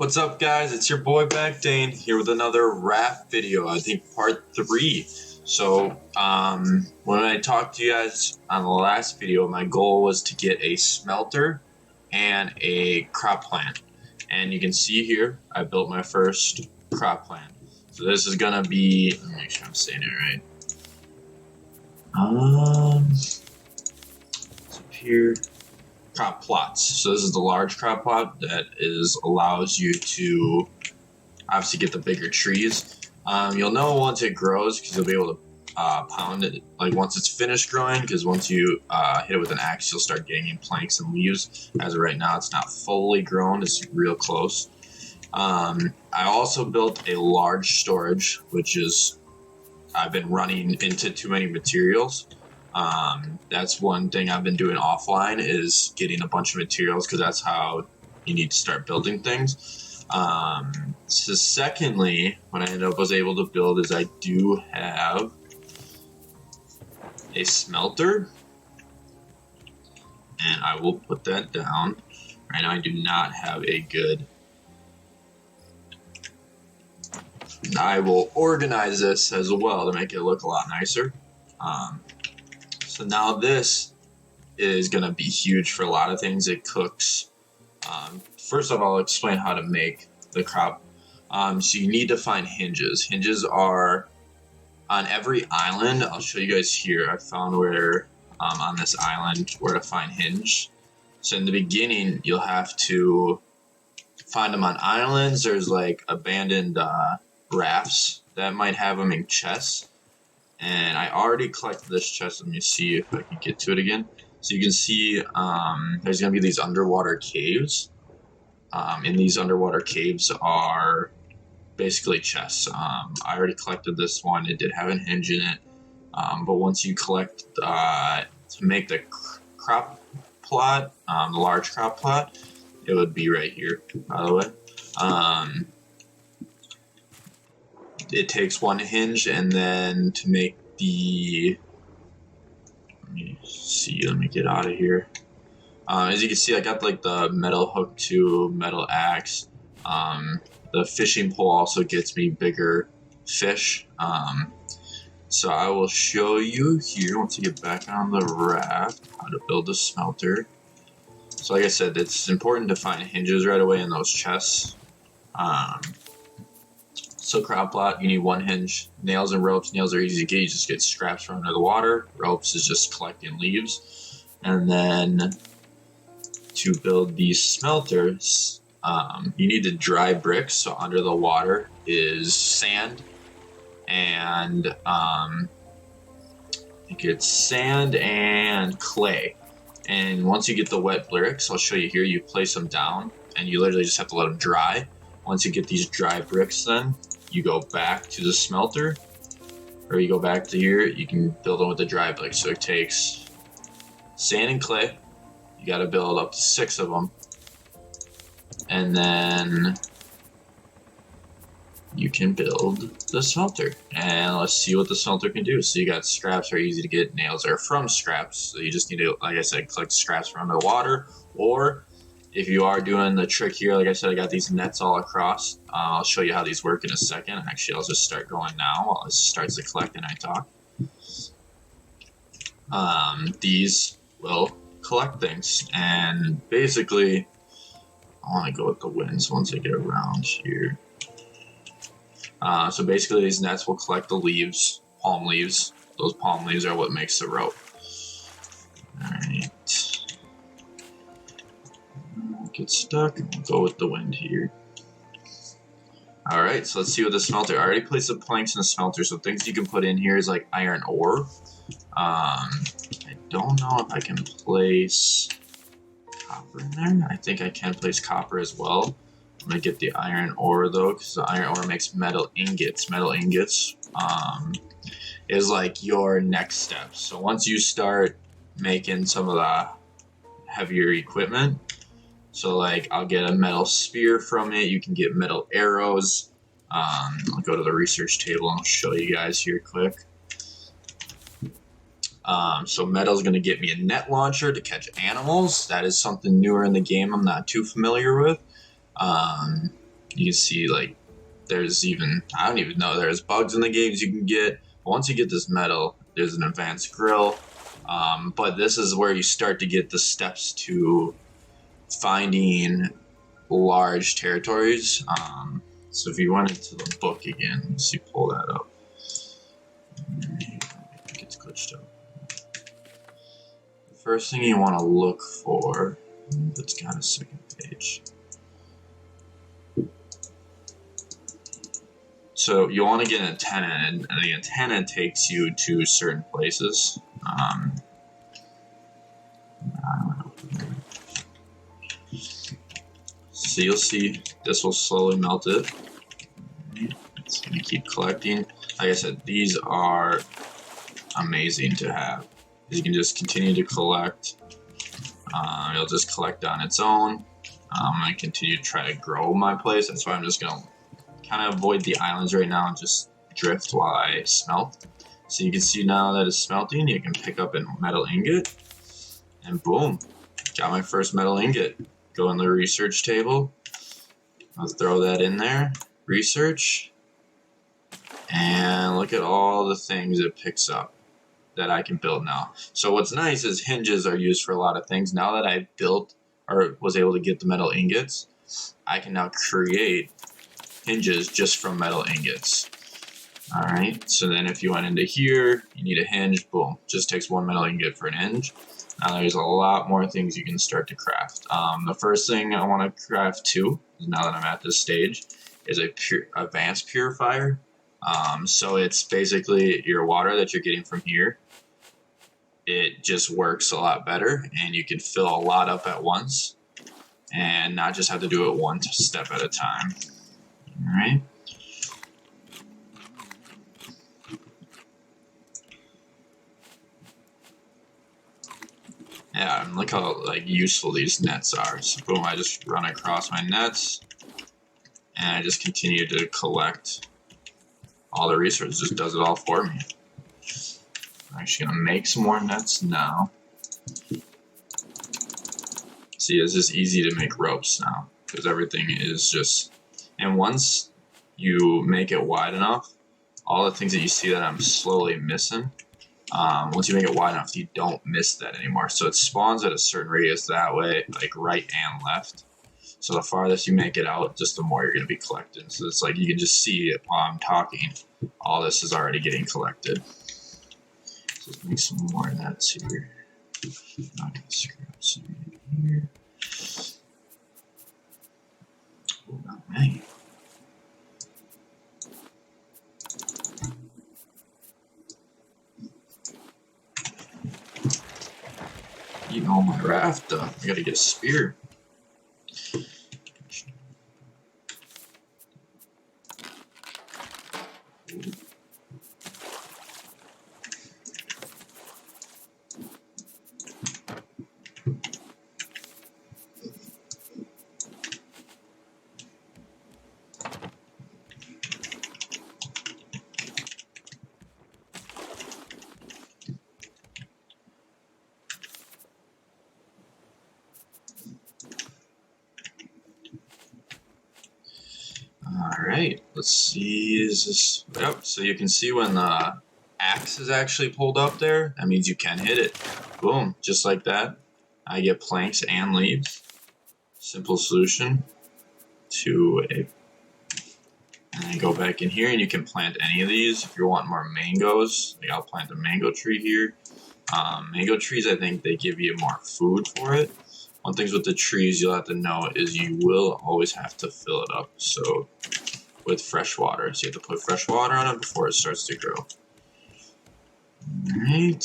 What's up, guys? It's your boy back, Dane, here with another Raft video. I think part 3. So, when I talked to you guys on the last video, my goal was to get a smelter and a crop plant. And you can see here, I built my first crop plant. So this is gonna be, let me make sure I'm saying it right. It's up here. Crop plots. So this is the large crop plot that allows you to obviously get the bigger trees. You'll know once it grows because you'll be able to pound it like once it's finished growing, because once you hit it with an axe you'll start getting planks and leaves. As of right now it's not fully grown, it's real close. I also built a large storage, which is I've been running into too many materials. That's one thing I've been doing offline, is getting a bunch of materials, because that's how you need to start building things. So secondly, what I was able to build is I do have a smelter, and I will put that down. Right now I do not have a good, I will organize this as well to make it look a lot nicer. So now this is going to be huge for a lot of things. It cooks. First of all, I'll explain how to make the crop. So you need to find hinges. Hinges are on every island. I'll show you guys here. I found where on this island where to find hinge. So in the beginning, you'll have to find them on islands. There's like abandoned rafts that might have them in chests. And I already collected this chest. Let me see if I can get to it again. So you can see there's going to be these underwater caves. And these underwater caves are basically chests. I already collected this one. It did have a hinge in it. But once you collect to make the crop plot, the large crop plot, it would be right here, by the way. It takes one hinge, and then to make the, let me get out of here. As you can see, I got like the metal hook to metal axe. The fishing pole also gets me bigger fish. So I will show you here once you get back on the raft how to build a smelter. So like I said, it's important to find hinges right away in those chests. So crop plot, you need one hinge. Nails and ropes. Nails are easy to get. You just get scraps from under the water. Ropes is just collecting leaves. And then to build these smelters, you need to dry bricks. So under the water is sand, and I think it's sand and clay. And once you get the wet bricks, I'll show you here, you place them down and you literally just have to let them dry. Once you get these dry bricks, then you go back to the smelter, or you go back to here, you can build them with the dry bricks. So it takes sand and clay. You got to build up to 6 of them. And then you can build the smelter. And let's see what the smelter can do. So you got scraps are easy to get. Nails are from scraps. So you just need to, like I said, collect scraps from under the water. Or if you are doing the trick here, like I said, I got these nets all across. I'll show you how these work in a second. Actually, I'll just start going now while it starts to collect and I talk. These will collect things. And basically, I want to go with the winds once I get around here. So basically, these nets will collect the leaves, palm leaves. Those palm leaves are what makes the rope. Alright. Get stuck, we'll go with the wind here. Alright, so let's see what the smelter. I already placed the planks in the smelter, so things you can put in here is like iron ore. I don't know if I can place copper in there. I think I can place copper as well. I'm gonna get the iron ore though, because the iron ore makes metal ingots. Metal ingots is like your next step. So once you start making some of the heavier equipment, so like I'll get a metal spear from it, you can get metal arrows. I'll go to the research table and I'll show you guys here quick. So metal is going to get me a net launcher to catch animals. That is something newer in the game I'm not too familiar with. You can see like there's even, I don't even know, there's bugs in the games you can get. Once you get this metal, there's an advanced grill. But this is where you start to get the steps to finding large territories. So if you went into the book again, let's see, pull that up. It gets glitched up. The first thing you want to look for, it's got a second page. So you want to get an antenna, and the antenna takes you to certain places. So you'll see this will slowly melt it. It's going to keep collecting. Like I said, these are amazing to have. You can just continue to collect. It'll just collect on its own. I'm going to continue to try to grow my place. That's why I'm just going to kind of avoid the islands right now and just drift while I smelt. So you can see now that it's smelting, you can pick up a metal ingot, and boom, got my first metal ingot. Go in the research table, I'll throw that in there, research, and look at all the things it picks up that I can build now. So what's nice is hinges are used for a lot of things. Now that I've built or was able to get the metal ingots, I can now create hinges just from metal ingots. Alright, so then if you went into here, you need a hinge, boom, just takes one metal ingot for an hinge. Now there's a lot more things you can start to craft. The first thing I want to craft too, now that I'm at this stage, is a advanced purifier. So it's basically your water that you're getting from here. It just works a lot better, and you can fill a lot up at once and not just have to do it one step at a time. Alright. Yeah, and look how like useful these nets are. So boom, I just run across my nets, and I just continue to collect all the resources. Just does it all for me. I'm actually gonna make some more nets now. See, it's just easy to make ropes now because everything is just. And once you make it wide enough, all the things that you see that I'm slowly missing. Once you make it wide enough, you don't miss that anymore. So it spawns at a certain radius that way, like right and left. So the farthest you make it out, just the more you're going to be collecting. So it's like you can just see it while I'm talking. All this is already getting collected. So let's make some more nets here. Not going to scrap some here. All right. Eating all my raft done. I gotta get a spear. Alright, let's see, is this, yep, so you can see when the axe is actually pulled up there, that means you can hit it. Boom, just like that. I get planks and leaves. Simple solution to a, and then go back in here and you can plant any of these. If you want more mangoes, like I'll plant a mango tree here. Mango trees, I think they give you more food for it. One thing with the trees you'll have to know is you will always have to fill it up. So with fresh water. So you have to put fresh water on it before it starts to grow. Alright.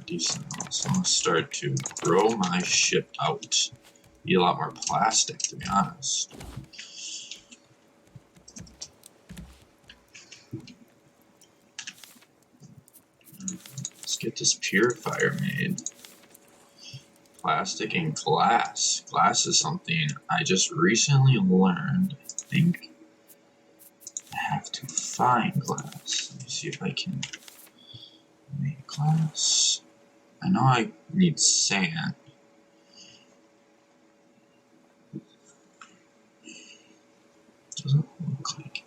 Decent. So I'm going to start to grow my ship out. Need a lot more plastic, to be honest. Let's get this purifier made. Plastic and glass. Glass is something I just recently learned. I think I have to find glass. Let me see if I can make glass. I know I need sand. Doesn't look like it.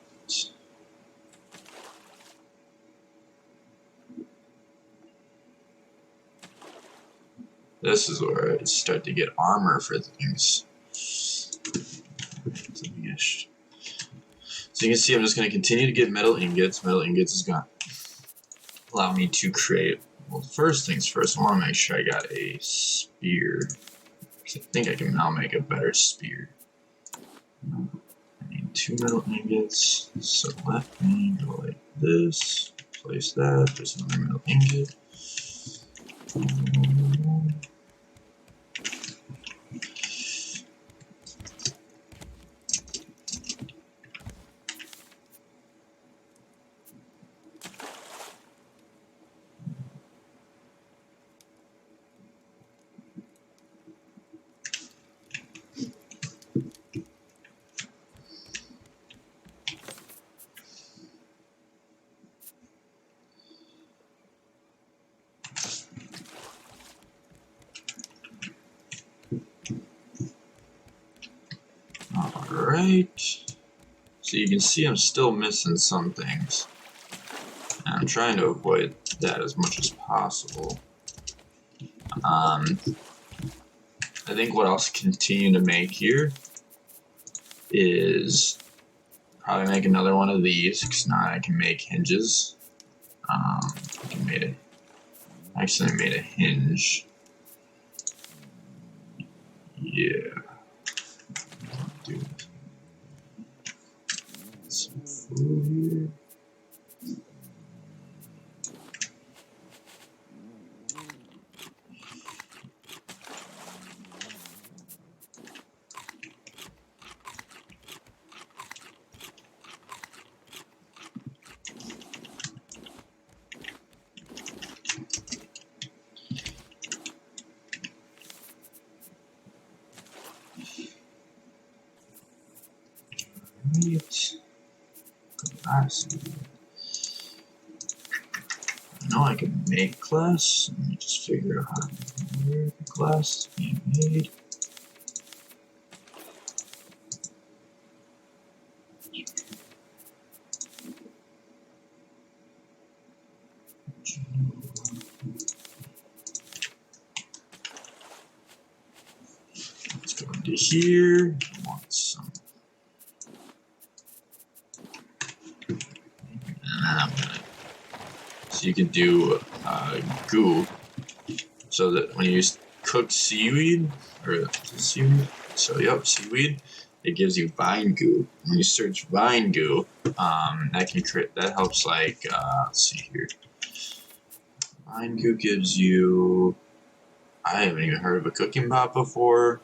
This is where I start to get armor for things. So you can see I'm just going to continue to get metal ingots. Metal ingots is going to allow me to create, well, first things first, I want to make sure I got a spear. I think I can now make a better spear. I need 2 metal ingots, so let me go like this, place that, there's another metal ingot. Alright, so you can see I'm still missing some things. And I'm trying to avoid that as much as possible. I think what I'll continue to make here is probably make another one of these, because now I can make hinges. I actually made a hinge. Yeah. Do some food here. Glass. I know I can make glass. Let me just figure out how to make glass to be made. Let's go into here. I want some. So you can do goo, so that when you use cooked seaweed, or seaweed, so yep, seaweed, it gives you vine goo. When you search vine goo, that can create, that helps like, let's see here. Vine goo gives you, I haven't even heard of a cooking pot before.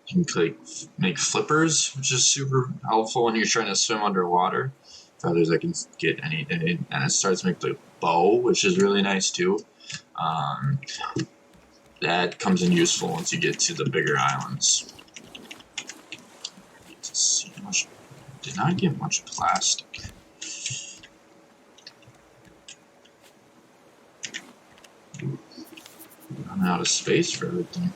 You can make flippers, which is super helpful when you're trying to swim underwater. Feathers I can get anything, and it starts to make the bow, which is really nice too. That comes in useful once you get to the bigger islands. Let's see how much. Did not get much plastic. I'm out of space for everything.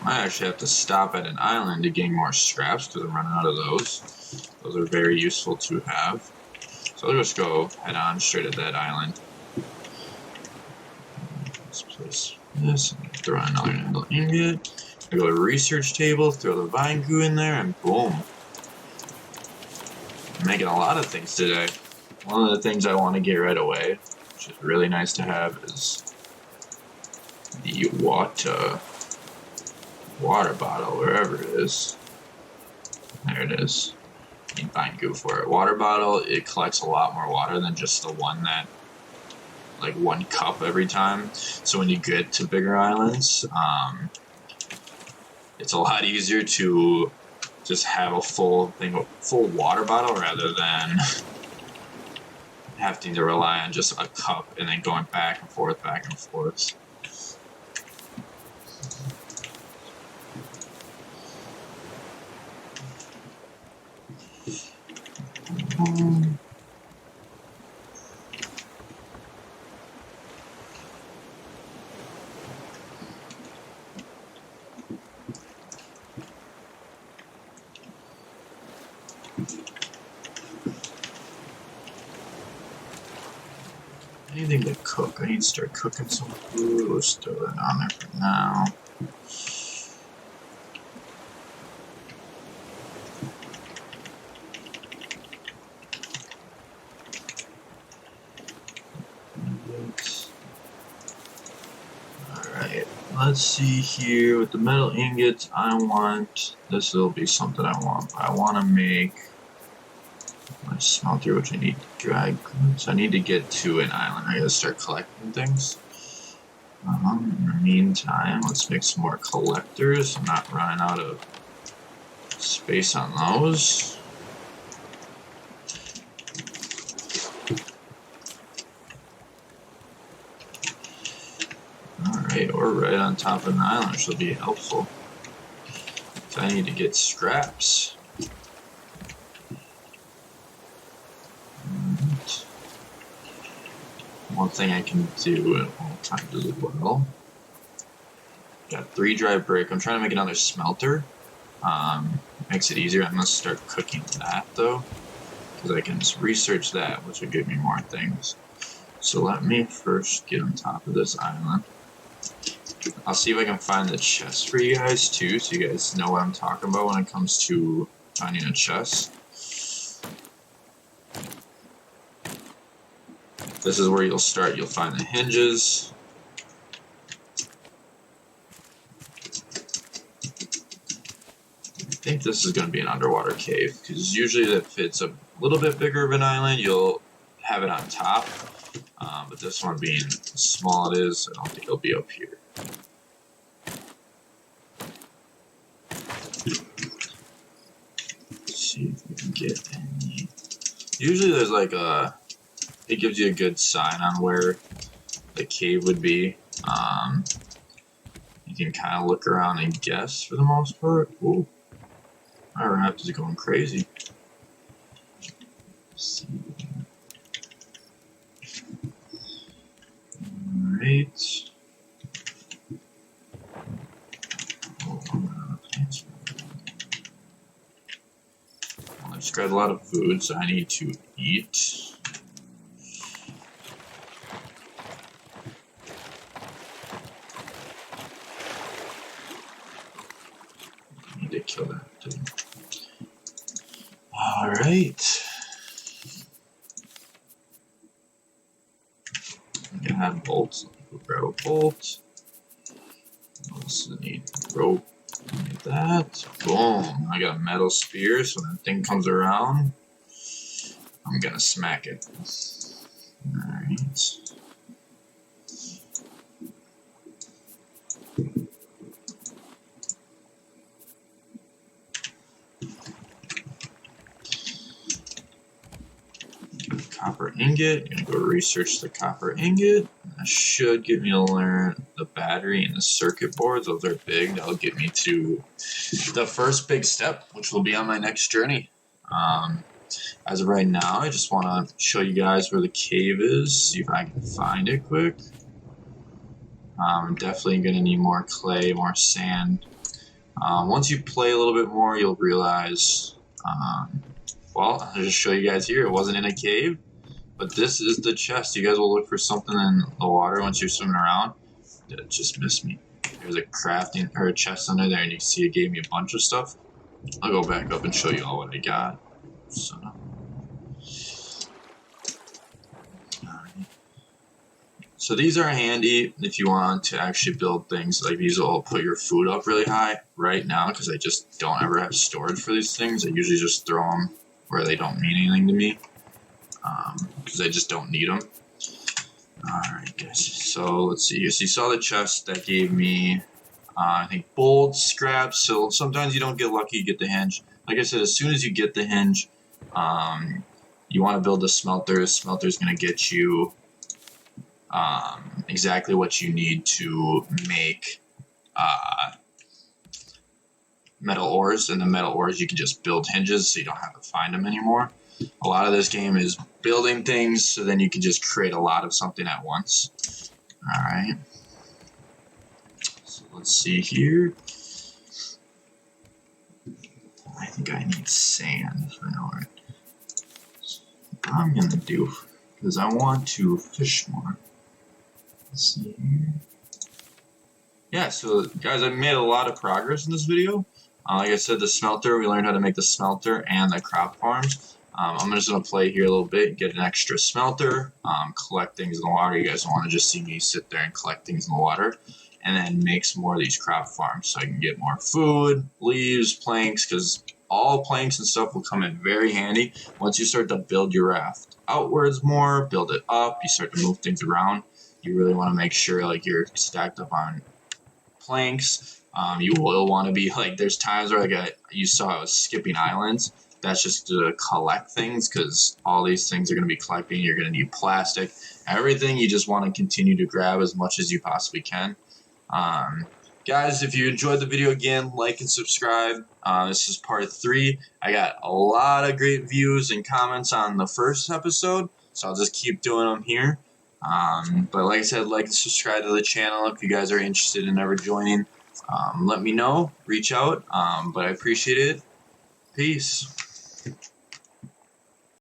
I actually have to stop at an island to gain more scraps because I'm running out of those. Those are very useful to have. So I'll just go head on straight at that island. Let's place this, throw in another metal ingot. I go to research table, throw the vine goo in there, and boom. I'm making a lot of things today. One of the things I want to get right away, which is really nice to have, is the water bottle, wherever it is. There it is. I need vine goo for it. Water bottle, it collects a lot more water than just the one that, like 1 cup every time. So when you get to bigger islands, it's a lot easier to just have a full water bottle rather than having to rely on just a cup and then going back and forth, back and forth. Anything to cook. I need to start cooking some food. Let's throw that on there for now. Alright, let's see here. With the metal ingots, this will be something I want. I want to make my smelter, which I need to drag. So I need to get to an island. I gotta start collecting things. In the meantime, let's make some more collectors. I'm not running out of space on those. Alright, we're right on top of an island, which will be helpful. So I need to get scraps. One thing I can do at all times as well. Got 3 dry brick. I'm trying to make another smelter. Makes it easier. I'm gonna start cooking that though, because I can just research that, which will give me more things. So let me first get on top of this island. I'll see if I can find the chest for you guys too, so you guys know what I'm talking about when it comes to finding a chest. This is where you'll start. You'll find the hinges. I think this is going to be an underwater cave, because usually if it's a little bit bigger of an island, you'll have it on top. But this one being as small it is, I don't think it'll be up here. Let's see if we can get any. Usually there's like it gives you a good sign on where the cave would be. You can kind of look around and guess for the most part. Ooh. My Raft is going crazy. Let's see. Alright. I just grabbed a lot of food, so I need to eat. I need to kill that too. Alright. I'm gonna have bolts. We'll grab a bolt. Also need rope. Like that. Boom. I got a metal spear, so when that thing comes around, I'm gonna smack it. Alright. Copper ingot. I'm gonna go research the copper ingot. That should get me to learn the battery and the circuit boards. Those are big. That'll get me to the first big step, which will be on my next journey. As of right now, I just want to show you guys where the cave is. See if I can find it quick. I'm definitely gonna need more clay, more sand. Once you play a little bit more, you'll realize. Well, I'll just show you guys here. It wasn't in a cave. But this is the chest. You guys will look for something in the water once you're swimming around. It just missed me. There's a crafting or a chest under there, and you can see it gave me a bunch of stuff. I'll go back up and show you all what I got. So these are handy if you want to actually build things. Like these will put your food up really high right now, because I just don't ever have storage for these things. I usually just throw them where they don't mean anything to me. Because I just don't need them. Alright guys, so let's see. So you saw the chest that gave me I think bolt, scraps. So sometimes you don't get lucky, you get the hinge. Like I said, as soon as you get the hinge, you want to build a smelter. Smelter's going to get you exactly what you need to make metal ores. And the metal ores, you can just build hinges so you don't have to find them anymore. A lot of this game is building things so then you can just create a lot of something at once. All right. So let's see here. I think I need sand. I know, right? So what I'm going to do, because I want to fish more. Let's see here. Yeah, so guys, I made a lot of progress in this video. Like I said, the smelter, we learned how to make the smelter and the crop farms. I'm just going to play here a little bit, get an extra smelter, collect things in the water. You guys don't want to just see me sit there and collect things in the water. And then make some more of these crop farms so I can get more food, leaves, planks, because all planks and stuff will come in very handy once you start to build your raft outwards more, build it up, you start to move things around. You really want to make sure like you're stacked up on planks. You will want to be like, there's times where like you saw I was skipping islands. That's just to collect things because all these things are going to be collecting. You're going to need plastic, everything. You just want to continue to grab as much as you possibly can. Guys, if you enjoyed the video, again, like and subscribe. This is part 3. I got a lot of great views and comments on the first episode, so I'll just keep doing them here. But like I said, like and subscribe to the channel if you guys are interested in ever joining. Let me know, reach out, but I appreciate it. Peace.